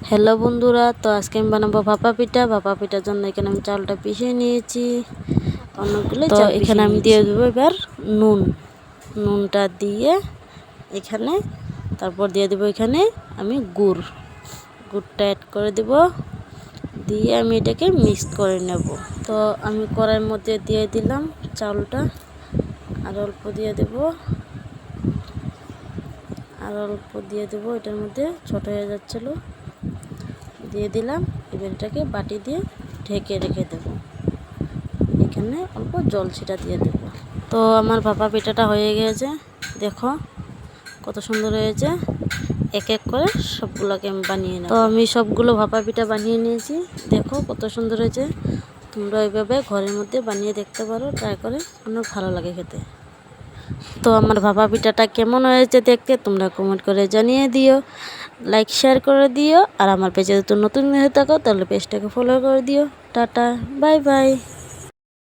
Hello বন্ধুরা, তো আজকে আমি বানাবো ভাপা পিঠা। ভাপা পিঠার জন্য এখানে আমি চালটা পিষে নিয়েছি অনেকগুলো। তো এখানে আমি দিয়ে দেবো এবার নুনটা দিয়ে এখানে, তারপর দিয়ে দেবো এখানে আমি গুড়টা অ্যাড করে দেব, দিয়ে আমি এটাকে মিক্স করে নেব। তো আমি কড়াইয়ের মধ্যে দিয়ে দিলাম চালটা, আর অল্প দিয়ে দেব, এটার মধ্যে ছোট হয়ে যাচ্ছিলো, দিয়ে দিলাম। এবার এটাকে বাটি দিয়ে ঢেকে রেখে দেব। এখানে অল্প জল ছিটা দিয়ে দেব। তো আমার ভাপা পিঠাটা হয়ে গিয়েছে, দেখো কত সুন্দর হয়েছে। এক এক করে সবগুলোকে আমি বানিয়ে নেব। তো আমি সবগুলো ভাপা পিঠা বানিয়ে নিয়েছি, দেখো কত সুন্দর হয়েছে। তোমরা ওইভাবে ঘরের মধ্যে বানিয়ে দেখতে পারো, ট্রাই করে, অনেক ভালো লাগে খেতে। তো আমার ভাপা পিঠাটা কেমন হয়েছে দেখতে তোমরা কমেন্ট করে জানিয়ে দিও, লাইক শেয়ার করে দিও। আর আমার পেজে যদি নতুন হয়ে থাকো তাহলে পেজটাকে ফলো করে দিও। Tata, bye bye.